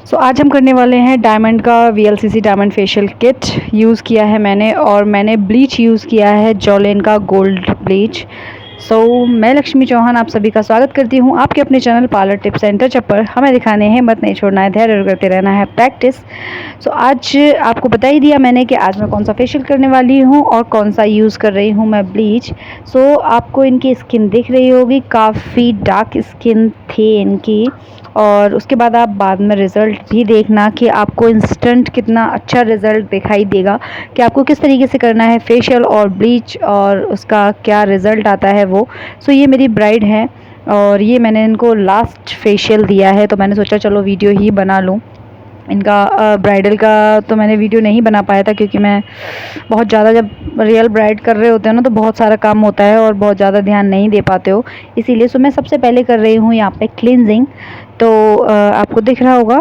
सो आज हम करने वाले हैं डायमंड का VLCC diamond facial kit use किया है मैंने, और मैंने ब्लीच यूज़ किया है जॉलेन का गोल्ड ब्लीच। मैं लक्ष्मी चौहान आप सभी का स्वागत करती हूँ आपके अपने चैनल पार्लर टिप्स सेंटर पर। हमें दिखाने हैं, मत नहीं छोड़ना है, धैर्य करते रहना है, प्रैक्टिस। आज आपको बता ही दिया मैंने कि आज मैं कौन सा फेशियल करने वाली हूँ और कौन सा यूज़ कर रही हूँ मैं ब्लीच। आपको इनकी स्किन दिख रही होगी, काफ़ी डार्क स्किन थी इनकी। और उसके बाद आप बाद में रिज़ल्ट भी देखना कि आपको इंस्टेंट कितना अच्छा रिज़ल्ट दिखाई देगा कि आपको किस तरीके से करना है फेशियल और ब्लीच और उसका क्या रिज़ल्ट आता है वो। ये मेरी ब्राइड है और ये मैंने इनको लास्ट फेशियल दिया है, तो मैंने सोचा चलो वीडियो ही बना लूँ। इनका ब्राइडल का तो मैंने वीडियो नहीं बना पाया था क्योंकि मैं बहुत ज़्यादा, जब रियल ब्राइड कर रहे होते हैं ना तो बहुत सारा काम होता है और बहुत ज़्यादा ध्यान नहीं दे पाते हो, इसीलिए मैं सबसे पहले कर रही हूँ यहाँ पे क्लींजिंग। आपको दिख रहा होगा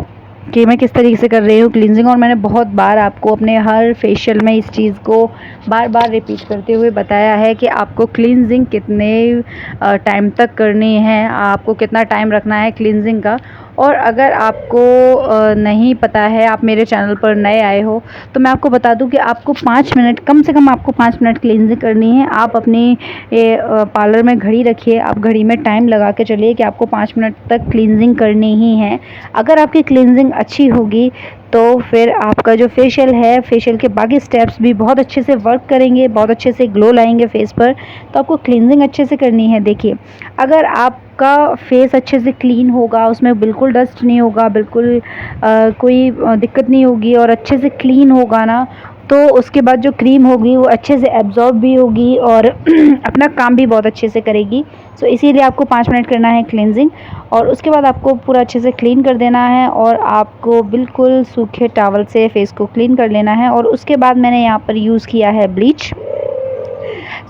कि मैं किस तरीके से कर रही हूँ क्लींजिंग, और मैंने बहुत बार आपको अपने हर फेशियल में इस चीज़ को बार बार रिपीट करते हुए बताया है कि आपको क्लींजिंग कितने टाइम तक करनी है, आपको कितना टाइम रखना है क्लींजिंग का। और अगर आपको नहीं पता है, आप मेरे चैनल पर नए आए हो, तो मैं आपको बता दूं कि आपको 5 मिनट, कम से कम आपको 5 मिनट क्लींजिंग करनी है। आप अपनी पार्लर में घड़ी रखिए, आप घड़ी में टाइम लगा के चलिए कि आपको 5 मिनट तक क्लींजिंग करनी ही है। अगर आपकी क्लींजिंग अच्छी होगी तो फिर आपका जो फेशियल है, फेशियल के बाकी स्टेप्स भी बहुत अच्छे से वर्क करेंगे, बहुत अच्छे से ग्लो लाएंगे फेस पर। तो आपको क्लींजिंग अच्छे से करनी है। देखिए, अगर आपका फेस अच्छे से क्लीन होगा, उसमें बिल्कुल डस्ट नहीं होगा, बिल्कुल कोई दिक्कत नहीं होगी और अच्छे से क्लीन होगा ना, तो उसके बाद जो क्रीम होगी वो अच्छे से एब्जॉर्ब भी होगी और अपना काम भी बहुत अच्छे से करेगी। इसीलिए आपको 5 मिनट करना है क्लींजिंग, और उसके बाद आपको पूरा अच्छे से क्लीन कर देना है और आपको बिल्कुल सूखे टॉवल से फेस को क्लीन कर लेना है। और उसके बाद मैंने यहाँ पर यूज़ किया है ब्लीच।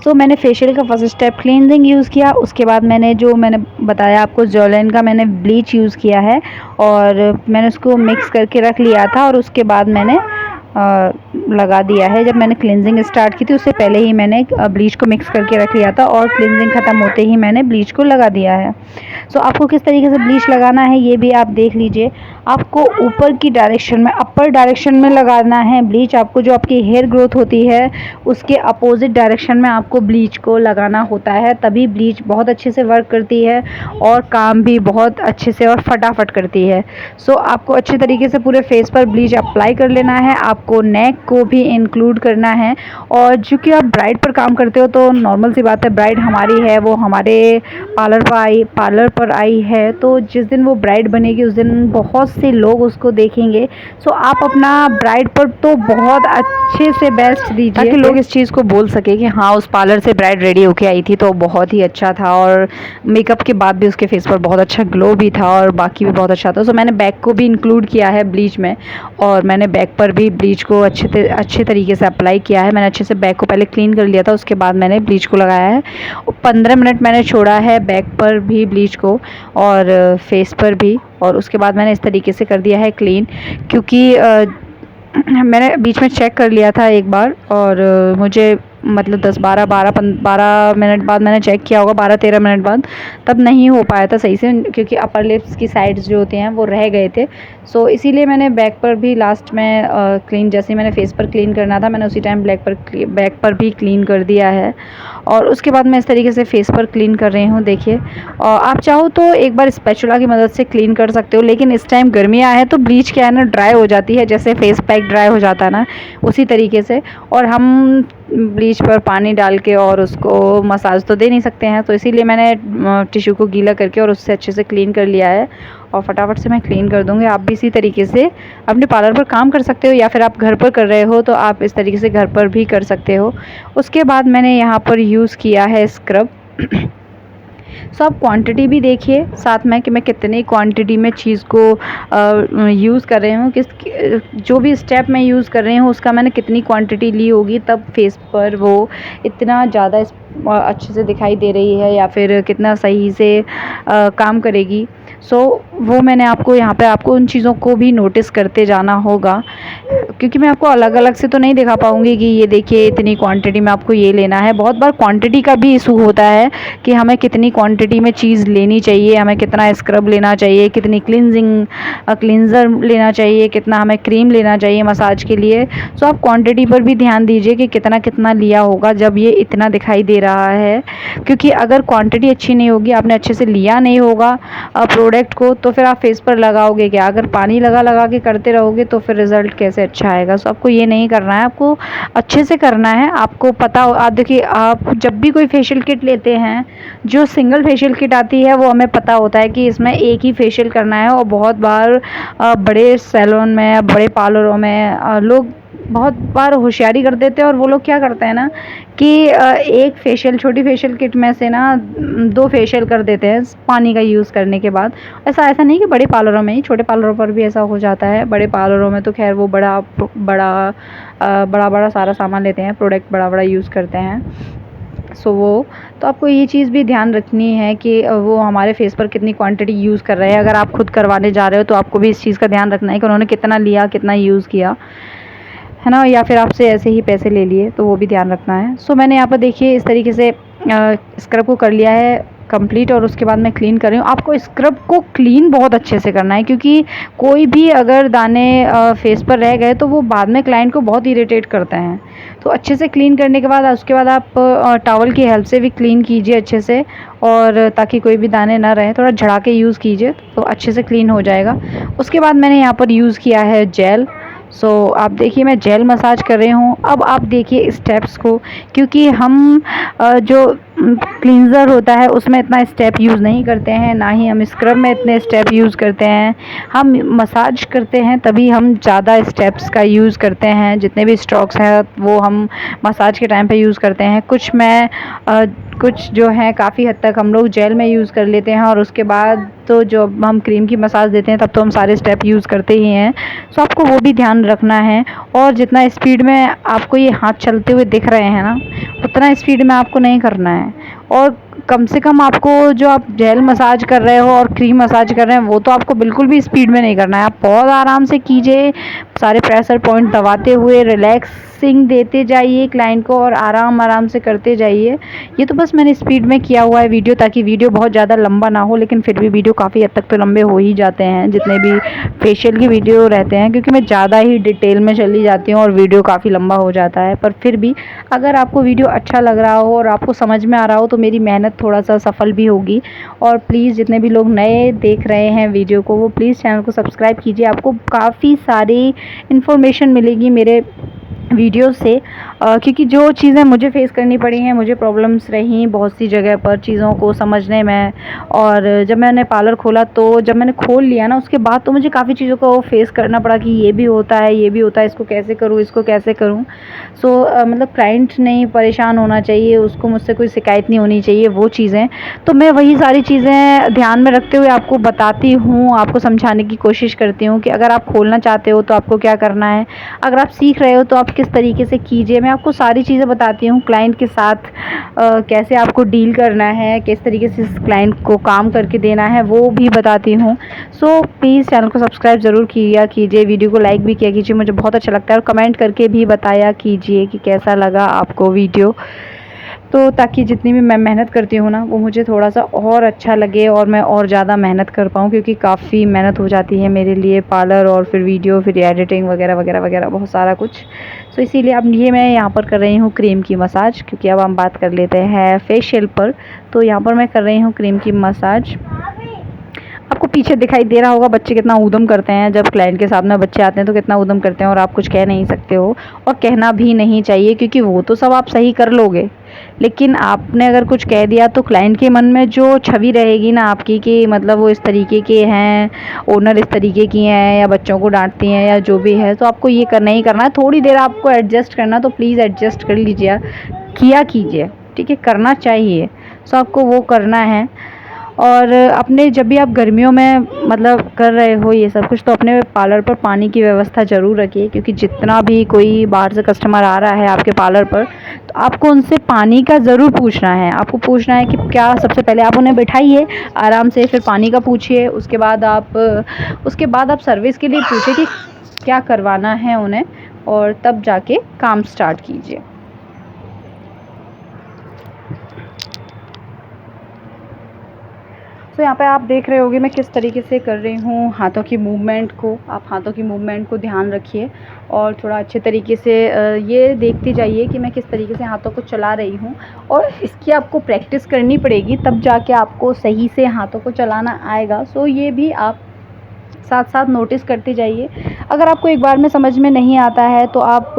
मैंने फेशियल का फर्स्ट स्टेप क्लींजिंग यूज़ किया, उसके बाद मैंने बताया आपको जॉलेन का मैंने ब्लीच यूज़ किया है और मैंने उसको मिक्स करके रख लिया था, और उसके बाद मैंने लगा दिया है। जब मैंने क्लींजिंग स्टार्ट की थी उससे पहले ही मैंने ब्लीच को मिक्स करके रख लिया था और क्लींजिंग ख़त्म होते ही मैंने ब्लीच को लगा दिया है। आपको किस तरीके से ब्लीच लगाना है ये भी आप देख लीजिए। आपको ऊपर की डायरेक्शन में, अपर डायरेक्शन में लगाना है ब्लीच। आपको जो आपकी हेयर ग्रोथ होती है उसके अपोजिट डायरेक्शन में आपको ब्लीच को लगाना होता है, तभी ब्लीच बहुत अच्छे से वर्क करती है और काम भी बहुत अच्छे से और फटाफट करती है। आपको अच्छे तरीके से पूरे फेस पर ब्लीच अप्लाई कर लेना है। आपको नेक को भी इंक्लूड करना है, और चूँकि आप ब्राइड पर काम करते हो तो नॉर्मल सी बात है, ब्राइड हमारी है, वो हमारे पार्लर पर आई है, तो जिस दिन वो ब्राइड बनेगी उस दिन बहुत से लोग उसको देखेंगे। आप अपना ब्राइड पर तो बहुत अच्छे से बेस्ट दीजिए ताकि लोग इस चीज़ को बोल सके कि हाँ, उस पार्लर से ब्राइड रेडी होके आई थी तो बहुत ही अच्छा था, और मेकअप के बाद भी उसके फेस पर बहुत अच्छा ग्लो भी था और बाकी भी बहुत अच्छा था। मैंने बैक को भी इंक्लूड किया है ब्लीच में, और मैंने बैक पर भी ब्लीच को अच्छे तरीके से अप्लाई किया है। मैंने अच्छे से बैक को पहले क्लीन कर लिया था, उसके बाद मैंने ब्लीच को लगाया है। 15 मिनट मैंने छोड़ा है बैक पर भी ब्लीच को और फेस पर भी, और उसके बाद मैंने इस तरीके से कर दिया है क्लीन, क्योंकि मैंने बीच में चेक कर लिया था एक बार, और मुझे मतलब 12 मिनट बाद मैंने चेक किया होगा, 12-13 मिनट बाद, तब नहीं हो पाया था सही से, क्योंकि अपर लिप्स की साइड्स जो होते हैं वो रह गए थे। इसीलिए मैंने बैक पर भी लास्ट में क्लीन, जैसे ही मैंने फेस पर क्लीन करना था मैंने उसी टाइम बैक पर भी क्लीन कर दिया है, और उसके बाद मैं इस तरीके से फेस पर क्लीन कर रही हूँ। देखिए, आप चाहो तो एक बार स्पैचुला की मदद से क्लीन कर सकते हो, लेकिन इस टाइम गर्मियाँ हैं तो ब्लीच क्या है ना, ड्राई हो जाती है, जैसे फेस पैक ड्राई हो जाता है ना, उसी तरीके से। और हम ब्लीच पर पानी डाल के और उसको मसाज तो दे नहीं सकते हैं, तो इसीलिए मैंने टिश्यू को गीला करके और उससे अच्छे से क्लीन कर लिया है, और फटाफट से मैं क्लीन कर दूँगी। आप भी इसी तरीके से अपने पार्लर पर काम कर सकते हो, या फिर आप घर पर कर रहे हो तो आप इस तरीके से घर पर भी कर सकते हो। उसके बाद मैंने यहाँ पर यूज़ किया है स्क्रब। आप क्वांटिटी भी देखिए साथ में कि मैं कितनी क्वांटिटी में चीज़ को यूज़ कर रही हूँ, जो भी स्टेप मैं यूज़ कर रही हूँ उसका मैंने कितनी क्वांटिटी ली होगी, तब फेस पर वो इतना ज़्यादा अच्छे से दिखाई दे रही है या फिर कितना सही से काम करेगी। सो वो मैंने आपको यहाँ पे आपको उन चीज़ों को भी नोटिस करते जाना होगा, क्योंकि मैं आपको अलग अलग से तो नहीं दिखा पाऊँगी कि ये देखिए इतनी क्वांटिटी में आपको ये लेना है। बहुत बार क्वांटिटी का भी इशू होता है कि हमें कितनी क्वांटिटी में चीज़ लेनी चाहिए, हमें कितना स्क्रब लेना चाहिए, कितनी क्लींज़र लेना चाहिए, कितना हमें क्रीम लेना चाहिए मसाज के लिए। सो आप क्वांटिटी पर भी ध्यान दीजिए कि कितना कितना लिया होगा जब ये इतना दिखाई दे रहा है, क्योंकि अगर क्वांटिटी अच्छी नहीं होगी, आपने अच्छे से लिया नहीं होगा प्रोडक्ट को, तो फिर आप फेस पर लगाओगे क्या? अगर पानी लगा लगा के करते रहोगे तो फिर रिज़ल्ट कैसे अच्छा आएगा? सो आपको ये नहीं करना है, आपको अच्छे से करना है। आपको पता हो, आप देखिए, आप जब भी कोई फेशियल किट लेते हैं, जो सिंगल फेशियल किट आती है वो हमें पता होता है कि इसमें एक ही फेशियल करना है। और बहुत बार बड़े सैलून में, बड़े पार्लरों में लोग बहुत बार होशियारी कर देते हैं, और वो लोग क्या करते हैं ना कि एक फेशियल, छोटी फेशियल किट में से ना 2 फेशियल कर देते हैं पानी का यूज़ करने के बाद। ऐसा नहीं कि बड़े पार्लरों में ही, छोटे पार्लरों पर भी ऐसा हो जाता है। बड़े पार्लरों में तो खैर वो बड़ा सारा सामान लेते हैं, प्रोडक्ट बड़ा यूज़ करते हैं। तो आपको ये चीज़ भी ध्यान रखनी है कि वो हमारे फेस पर कितनी क्वांटिटी यूज़ कर रहे हैं। अगर आप खुद करवाने जा रहे हो तो आपको भी इस चीज़ का ध्यान रखना है कि उन्होंने कितना लिया, कितना यूज़ किया, है ना, या फिर आपसे ऐसे ही पैसे ले लिए, तो वो भी ध्यान रखना है। सो मैंने यहाँ पर देखिए इस तरीके से स्क्रब को कर लिया है कंप्लीट, और उसके बाद मैं क्लीन कर रही हूँ। आपको स्क्रब को क्लीन बहुत अच्छे से करना है, क्योंकि कोई भी अगर दाने फेस पर रह गए तो वो बाद में क्लाइंट को बहुत इरिटेट करते हैं। तो अच्छे से क्लीन करने के बाद उसके बाद आप टॉवल की हेल्प से भी क्लीन कीजिए अच्छे से, और ताकि कोई भी दाने ना रहे, थोड़ा झड़ा के यूज़ कीजिए तो अच्छे से क्लीन हो जाएगा। उसके बाद मैंने यहाँ पर यूज़ किया है जेल। आप देखिए मैं जेल मसाज कर रही हूँ। अब आप देखिए स्टेप्स को, क्योंकि हम जो क्लींज़र होता है उसमें इतना स्टेप यूज़ नहीं करते हैं, ना ही हम स्क्रब में इतने स्टेप यूज़ करते हैं। हम मसाज करते हैं तभी हम ज़्यादा स्टेप्स का यूज़ करते हैं, जितने भी स्ट्रोक्स हैं वो हम मसाज के टाइम पे यूज़ करते हैं। कुछ जो है काफ़ी हद तक हम लोग जेल में यूज़ कर लेते हैं, और उसके बाद तो जो हम क्रीम की मसाज देते हैं तब तो हम सारे स्टेप यूज़ करते ही हैं। सो आपको वो भी ध्यान रखना है। और जितना स्पीड में आपको ये हाथ चलते हुए दिख रहे हैं ना, उतना स्पीड में आपको नहीं करना है। और कम से कम आपको, जो आप जेल मसाज कर रहे हो और क्रीम मसाज कर रहे हैं, वो तो आपको बिल्कुल भी स्पीड में नहीं करना है। आप बहुत आराम से कीजिए, सारे प्रेशर पॉइंट दबाते हुए रिलैक्सिंग देते जाइए क्लाइंट को, और आराम से करते जाइए। ये तो बस मैंने स्पीड में किया हुआ है वीडियो, ताकि वीडियो बहुत ज़्यादा लंबा ना हो, लेकिन फिर भी वीडियो काफ़ी हद तक तो लंबे हो ही जाते हैं जितने भी फेशियल की वीडियो रहते हैं, क्योंकि मैं ज़्यादा ही डिटेल में चली जाती हूँ और वीडियो काफ़ी लंबा हो जाता है। पर फिर भी अगर आपको वीडियो अच्छा लग रहा हो और आपको समझ में आ रहा हो तो मेरी मेहनत थोड़ा सा सफल भी होगी। और प्लीज़ जितने भी लोग नए देख रहे हैं वीडियो को, वो प्लीज़ चैनल को सब्सक्राइब कीजिए। आपको काफ़ी सारी इन्फॉर्मेशन मिलेगी मेरे वीडियो से, क्योंकि जो चीज़ें मुझे फेस करनी पड़ी हैं, मुझे प्रॉब्लम्स रहीं बहुत सी जगह पर चीज़ों को समझने में। और जब मैंने पार्लर खोला, तो जब मैंने खोल लिया ना, उसके बाद तो मुझे काफ़ी चीज़ों को फेस करना पड़ा कि ये भी होता है, ये भी होता है, इसको कैसे करूँ, इसको कैसे करूँ। मतलब क्लाइंट नहीं परेशान होना चाहिए, उसको मुझसे कोई शिकायत नहीं होनी चाहिए, वो चीज़ें। तो मैं वही सारी चीज़ें ध्यान में रखते हुए आपको बताती हूँ, आपको समझाने की कोशिश करती हूँ कि अगर आप खोलना चाहते हो तो आपको क्या करना है, अगर आप सीख रहे हो तो आप किस तरीके से कीजिए। मैं आपको सारी चीज़ें बताती हूँ, क्लाइंट के साथ कैसे आपको डील करना है, किस तरीके से इस क्लाइंट को काम करके देना है, वो भी बताती हूँ। प्लीज़ चैनल को सब्सक्राइब ज़रूर किया कीजिए, वीडियो को लाइक भी किया कीजिए, मुझे बहुत अच्छा लगता है। और कमेंट करके भी बताया कीजिए कि कैसा लगा आपको वीडियो, तो ताकि जितनी भी मैं मेहनत करती हूँ ना, वो मुझे थोड़ा सा और अच्छा लगे और मैं और ज़्यादा मेहनत कर पाऊँ, क्योंकि काफ़ी मेहनत हो जाती है मेरे लिए, पार्लर और फिर वीडियो, फिर एडिटिंग वगैरह वगैरह वगैरह, बहुत सारा कुछ। इसीलिए अब ये मैं यहाँ पर कर रही हूँ क्रीम की मसाज, क्योंकि अब हम बात कर लेते हैं फेशियल पर। तो यहाँ पर मैं कर रही हूँ क्रीम की मसाज। आपको पीछे दिखाई दे रहा होगा बच्चे कितना ऊधम करते हैं, जब क्लाइंट के सामने बच्चे आते हैं तो कितना ऊधम करते हैं, और आप कुछ कह नहीं सकते हो, और कहना भी नहीं चाहिए, क्योंकि वो तो सब आप सही कर लोगे, लेकिन आपने अगर कुछ कह दिया तो क्लाइंट के मन में जो छवि रहेगी ना आपकी, कि मतलब वो इस तरीके के हैं, ओनर इस तरीके की हैं, या बच्चों को डांटती हैं, या जो भी है, तो आपको ये करना ही करना है। थोड़ी देर आपको एडजस्ट करना, तो प्लीज़ एडजस्ट कर लीजिए, किया कीजिए, ठीक है, करना चाहिए। आपको वो करना है। और अपने जब भी आप गर्मियों में मतलब कर रहे हो ये सब कुछ, तो अपने पार्लर पर पानी की व्यवस्था ज़रूर रखिए, क्योंकि जितना भी कोई बाहर से कस्टमर आ रहा है आपके पार्लर पर, तो आपको उनसे पानी का ज़रूर पूछना है। आपको पूछना है कि क्या, सबसे पहले आप उन्हें बिठाइए आराम से, फिर पानी का पूछिए। उसके बाद आप सर्विस के लिए पूछिए कि क्या करवाना है उन्हें, और तब जाके काम स्टार्ट कीजिए। तो यहाँ पे आप देख रहे होंगे मैं किस तरीके से कर रही हूँ हाथों की मूवमेंट को। आप हाथों की मूवमेंट को ध्यान रखिए और थोड़ा अच्छे तरीके से ये देखते जाइए कि मैं किस तरीके से हाथों को चला रही हूँ। और इसकी आपको प्रैक्टिस करनी पड़ेगी, तब जाके आपको सही से हाथों को चलाना आएगा। सो ये भी आप साथ साथ नोटिस करते जाइए। अगर आपको एक बार में समझ में नहीं आता है तो आप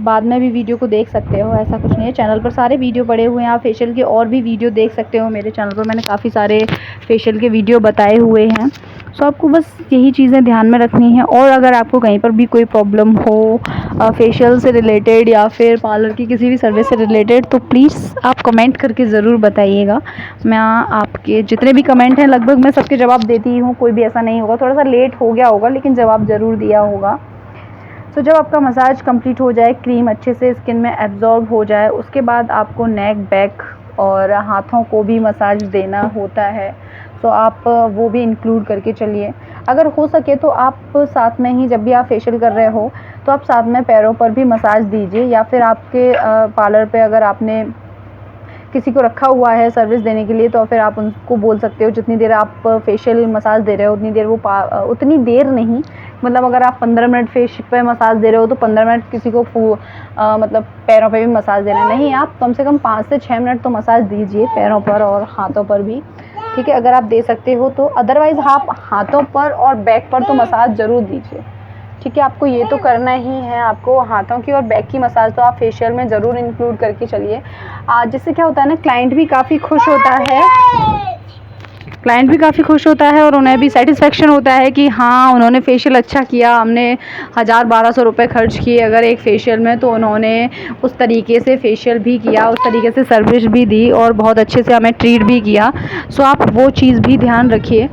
बाद में भी वीडियो को देख सकते हो, ऐसा कुछ नहीं है। चैनल पर सारे वीडियो पड़े हुए हैं, आप फेशियल के और भी वीडियो देख सकते हो। मेरे चैनल पर मैंने काफ़ी सारे फेशियल के वीडियो बताए हुए हैं। सो आपको बस यही चीज़ें ध्यान में रखनी है। और अगर आपको कहीं पर भी कोई प्रॉब्लम हो फेशियल से रिलेटेड या फिर पार्लर की किसी भी सर्विस से रिलेटेड, तो प्लीज़ आप कमेंट करके ज़रूर बताइएगा। मैं आपके जितने भी कमेंट हैं लगभग मैं सबके जवाब देती हूँ, कोई भी ऐसा नहीं होगा। थोड़ा सा लेट हो गया होगा लेकिन जवाब ज़रूर दिया होगा। तो जब आपका मसाज कंप्लीट हो जाए, क्रीम अच्छे से स्किन में एब्जॉर्ब हो जाए, उसके बाद आपको नेक, बैक और हाथों को भी मसाज देना होता है। तो आप वो भी इंक्लूड करके चलिए। अगर हो सके तो आप साथ में ही, जब भी आप फेशियल कर रहे हो तो आप साथ में पैरों पर भी मसाज दीजिए। या फिर आपके पार्लर पे अगर आपने किसी को रखा हुआ है सर्विस देने के लिए, तो फिर आप उनको बोल सकते हो जितनी देर आप फेशियल मसाज दे रहे हो उतनी देर उतनी देर नहीं, मतलब अगर आप 15 मिनट फेस पे मसाज दे रहे हो तो 15 मिनट किसी को मतलब पैरों पे भी मसाज देना नहीं, आप कम से कम 5 से 6 मिनट तो मसाज दीजिए पैरों पर और हाथों पर भी, ठीक है, अगर आप दे सकते हो तो। अदरवाइज़ आप हाथों पर और बैक पर तो मसाज ज़रूर दीजिए, ठीक है। आपको ये तो करना ही है, आपको हाथों की और बैक की मसाज तो आप फेशियल में ज़रूर इंक्लूड करके चलिए। जिससे क्या होता है ना, क्लाइंट भी काफ़ी खुश होता है और उन्हें भी सेटिस्फेक्शन होता है कि हाँ, उन्होंने फेशियल अच्छा किया, हमने 1000-1200 रुपये खर्च किए अगर एक फेशियल में, तो उन्होंने उस तरीके से फेशियल भी किया, उस तरीके से सर्विस भी दी और बहुत अच्छे से हमें ट्रीट भी किया। सो आप वो चीज़ भी ध्यान रखिए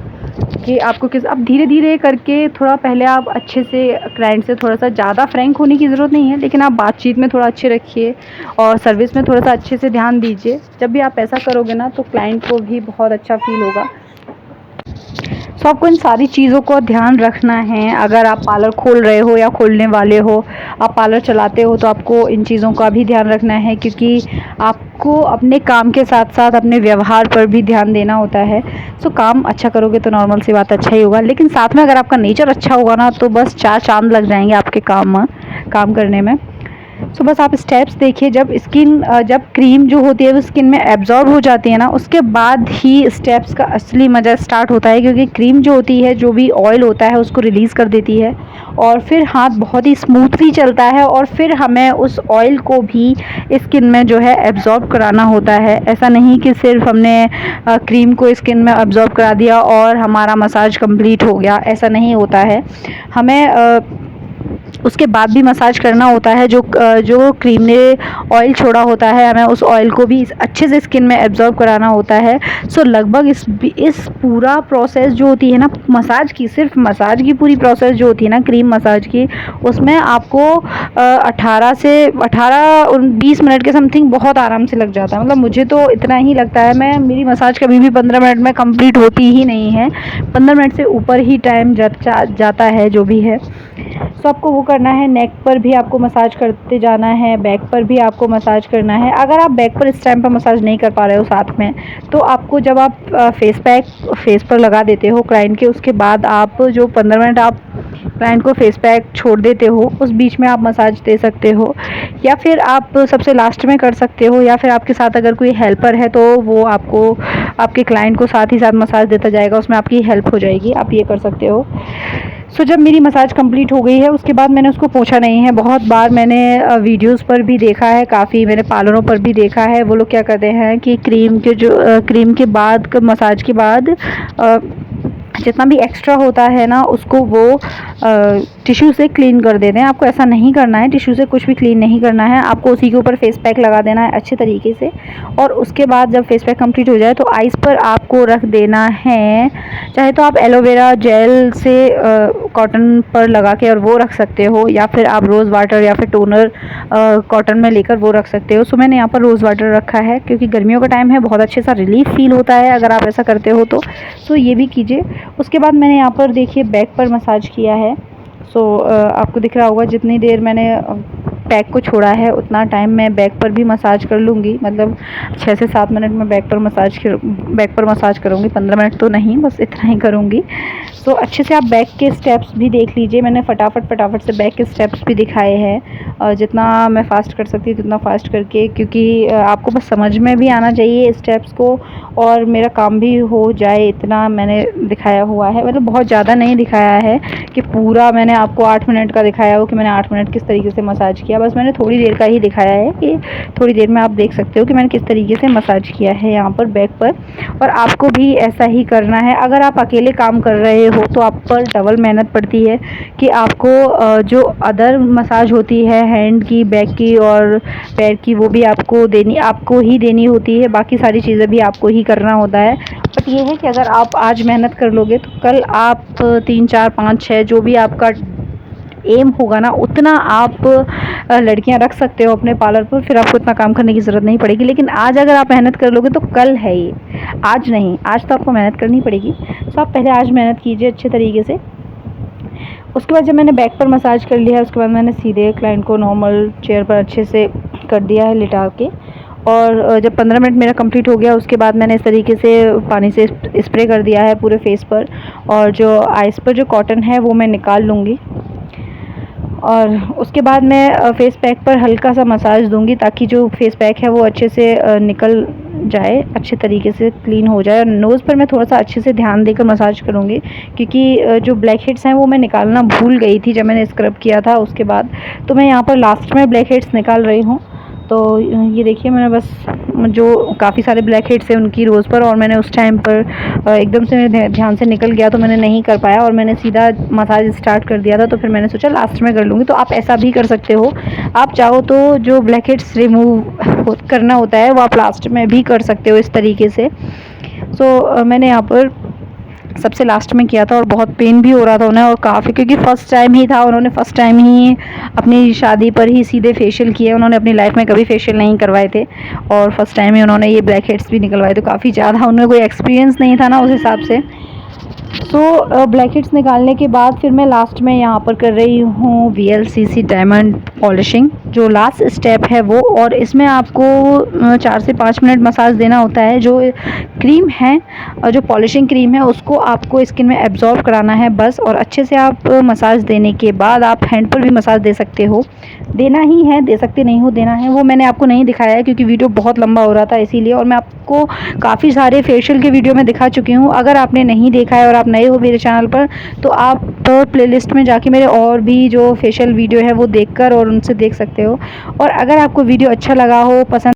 कि आपको अब धीरे धीरे करके थोड़ा पहले आप अच्छे से क्लाइंट से थोड़ा सा ज़्यादा फ्रैंक होने की ज़रूरत नहीं है, लेकिन आप बातचीत में थोड़ा अच्छे रखिए और सर्विस में थोड़ा सा अच्छे से ध्यान दीजिए। जब भी आप ऐसा करोगे ना तो क्लाइंट को भी बहुत अच्छा फील होगा। तो आपको इन सारी चीज़ों को ध्यान रखना है। अगर आप पार्लर खोल रहे हो या खोलने वाले हो, आप पार्लर चलाते हो, तो आपको इन चीज़ों का भी ध्यान रखना है, क्योंकि आपको अपने काम के साथ साथ अपने व्यवहार पर भी ध्यान देना होता है। सो काम अच्छा करोगे तो नॉर्मल सी बात अच्छा ही होगा, लेकिन साथ में अगर आपका नेचर अच्छा होगा ना तो बस 4 चाँद लग जाएंगे आपके काम करने में। सो बस आप स्टेप्स देखिए। जब क्रीम जो होती है वो स्किन में एब्जॉर्ब हो जाती है ना, उसके बाद ही स्टेप्स का असली मज़ा स्टार्ट होता है, क्योंकि क्रीम जो होती है, जो भी ऑयल होता है उसको रिलीज़ कर देती है और फिर हाथ बहुत ही स्मूथली चलता है और फिर हमें उस ऑयल को भी स्किन में जो है एब्जॉर्ब कराना होता है। ऐसा नहीं कि सिर्फ हमने क्रीम को स्किन में एब्जॉर्ब करा दिया और हमारा मसाज कंप्लीट हो गया, ऐसा नहीं होता है। हमें उसके बाद भी मसाज करना होता है। जो क्रीम ने ऑयल छोड़ा होता है, हमें उस ऑयल को भी अच्छे से स्किन में एब्जॉर्ब कराना होता है। सो लगभग इस पूरा प्रोसेस जो होती है ना मसाज की, सिर्फ मसाज की पूरी प्रोसेस जो होती है ना क्रीम मसाज की, उसमें आपको 18 मिनट के समथिंग बहुत आराम से लग जाता है। मतलब मुझे तो इतना ही लगता है। मेरी मसाज कभी भी 15 मिनट में कंप्लीट होती ही नहीं है, 15 मिनट से ऊपर ही टाइम जाता है जो भी है। तो आपको वो करना है। नेक पर भी आपको मसाज करते जाना है, बैक पर भी आपको मसाज करना है। अगर आप बैक पर इस टाइम पर मसाज नहीं कर पा रहे हो साथ में, तो आपको जब आप फेस पर लगा देते हो क्लाइंट के, उसके बाद आप जो 15 मिनट आप क्लाइंट को फेस पैक छोड़ देते हो, उस बीच में आप मसाज दे सकते हो, या फिर आप सबसे लास्ट में कर सकते हो, या फिर आपके साथ अगर कोई हेल्पर है तो वो आपको आपके क्लाइंट को साथ ही साथ मसाज देता जाएगा, उसमें आपकी हेल्प हो जाएगी, आप ये कर सकते हो। सो जब मेरी मसाज कंप्लीट हो गई है उसके बाद मैंने उसको पोंछा नहीं है। बहुत बार मैंने वीडियोस पर भी देखा है, काफ़ी मैंने पार्लरों पर भी देखा है, वो लोग क्या करते हैं कि क्रीम के बाद मसाज के बाद जितना भी एक्स्ट्रा होता है ना उसको वो टिश्यू से क्लीन कर देते हैं। आपको ऐसा नहीं करना है, टिश्यू से कुछ भी क्लीन नहीं करना है, आपको उसी के ऊपर फेस पैक लगा देना है अच्छे तरीके से। और उसके बाद जब फेस पैक कंप्लीट हो जाए तो आइस पर आपको रख देना है। चाहे तो आप एलोवेरा जेल से कॉटन पर लगा के और वो रख सकते हो, या फिर आप रोज़ वाटर या फिर टोनर कॉटन में लेकर वो रख सकते हो। सो मैंने यहाँ पर रोज़ वाटर रखा है क्योंकि गर्मियों का टाइम है, बहुत अच्छे सा रिलीफ फील होता है अगर आप ऐसा करते हो तो। सो ये भी कीजिए। उसके बाद मैंने यहाँ पर देखिए बैक पर मसाज किया है। सो आपको दिख रहा होगा जितनी देर मैंने बैक को छोड़ा है उतना टाइम मैं बैक पर भी मसाज कर लूँगी। मतलब 6 से 7 मिनट में बैक पर मसाज करूँगी, 15 मिनट तो नहीं, बस इतना ही करूँगी। सो अच्छे से आप बैक के स्टेप्स भी देख लीजिए। मैंने फटाफट से बैक के स्टेप्स भी दिखाए हैं, जितना मैं फ़ास्ट कर सकती हूँ उतना फ़ास्ट करके, क्योंकि आपको बस समझ में भी आना चाहिए स्टेप्स को और मेरा काम भी हो जाए, इतना मैंने दिखाया हुआ है। मतलब बहुत ज़्यादा नहीं दिखाया है कि पूरा मैंने आपको 8 मिनट का दिखाया हो कि मैंने 8 मिनट किस तरीके से मसाज किया। बस मैंने थोड़ी देर का ही दिखाया है कि थोड़ी देर में आप देख सकते हो कि मैंने किस तरीके से मसाज किया है यहाँ पर बैक पर। और आपको भी ऐसा ही करना है। अगर आप अकेले काम कर रहे हो तो आप पर डबल मेहनत पड़ती है कि आपको जो अदर मसाज होती है हैंड की, बैक की और पैर की, वो भी आपको ही देनी होती है। बाकी सारी चीज़ें भी आपको ही करना होता है। बट ये है कि अगर आप आज मेहनत कर लोगे तो कल आप 3, 4, 5, 6 जो भी आपका एम होगा ना उतना आप लड़कियां रख सकते हो अपने पार्लर पर, फिर आपको इतना काम करने की ज़रूरत नहीं पड़ेगी। लेकिन आज अगर आप मेहनत कर लोगे तो कल है ये, आज नहीं। आज तो आपको मेहनत करनी पड़ेगी। तो आप पहले आज मेहनत कीजिए अच्छे तरीके से। उसके बाद जब मैंने बैक पर मसाज कर लिया है उसके बाद मैंने सीधे क्लाइंट को नॉर्मल चेयर पर अच्छे से कर दिया है लिटा के। और जब 15 मिनट मेरा कंप्लीट हो गया उसके बाद मैंने इस तरीके से पानी से स्प्रे कर दिया है पूरे फेस पर। और जो आइस पर जो कॉटन है वो मैं निकाल लूँगी। और उसके बाद मैं फेस पैक पर हल्का सा मसाज दूंगी ताकि जो फेस पैक है वो अच्छे से निकल जाए, अच्छे तरीके से क्लीन हो जाए। और नोज़ पर मैं थोड़ा सा अच्छे से ध्यान देकर मसाज करूँगी क्योंकि जो ब्लैक हेड्स हैं वो मैं निकालना भूल गई थी जब मैंने स्क्रब किया था उसके बाद। तो मैं यहाँ पर लास्ट में ब्लैक हेड्स निकाल रही हूँ। तो ये देखिए मैंने बस जो काफ़ी सारे ब्लैक हेड्स हैं उनकी रोज़ पर, और मैंने उस टाइम पर एकदम से मेरे ध्यान से निकल गया तो मैंने नहीं कर पाया और मैंने सीधा मसाज स्टार्ट कर दिया था। तो फिर मैंने सोचा लास्ट में कर लूँगी। तो आप ऐसा भी कर सकते हो। आप चाहो तो जो ब्लैक हेड्स रिमूव करना होता है वो आप लास्ट में भी कर सकते हो इस तरीके से। सो मैंने यहाँ पर सबसे लास्ट में किया था और बहुत पेन भी हो रहा था उन्हें, और काफ़ी, क्योंकि फ़र्स्ट टाइम ही था, उन्होंने फ़र्स्ट टाइम ही अपनी शादी पर ही सीधे फेशियल किया। उन्होंने अपनी लाइफ में कभी फेशियल नहीं करवाए थे और फ़र्स्ट टाइम ही उन्होंने ये ब्लैक हेड्स भी निकलवाए। तो काफ़ी ज़्यादा उन्हें कोई एक्सपीरियंस नहीं था ना उस हिसाब से। तो ब्लैक हेड्स निकालने के बाद फिर मैं लास्ट में यहाँ पर कर रही हूँ VLCC डायमंड पॉलिशिंग, जो लास्ट स्टेप है वो। और इसमें आपको 4 से 5 मिनट मसाज देना होता है। जो क्रीम है और जो पॉलिशिंग क्रीम है उसको आपको स्किन में एब्जॉर्ब कराना है बस। और अच्छे से आप मसाज देने के बाद आप हैंड पर भी मसाज दे सकते हो, देना ही है, दे सकते नहीं हो, देना है। वो मैंने आपको नहीं दिखाया है क्योंकि वीडियो बहुत लंबा हो रहा था इसीलिए, और मैं आपको काफ़ी सारे फेशियल के वीडियो में दिखा चुकी हूँ। अगर आपने नहीं देखा है और आप नए हो मेरे चैनल पर तो आप प्लेलिस्ट में जाके मेरे और भी जो फेशियल वीडियो है वो देखकर और उनसे देख सकते हो। और अगर आपको वीडियो अच्छा लगा हो, पसंद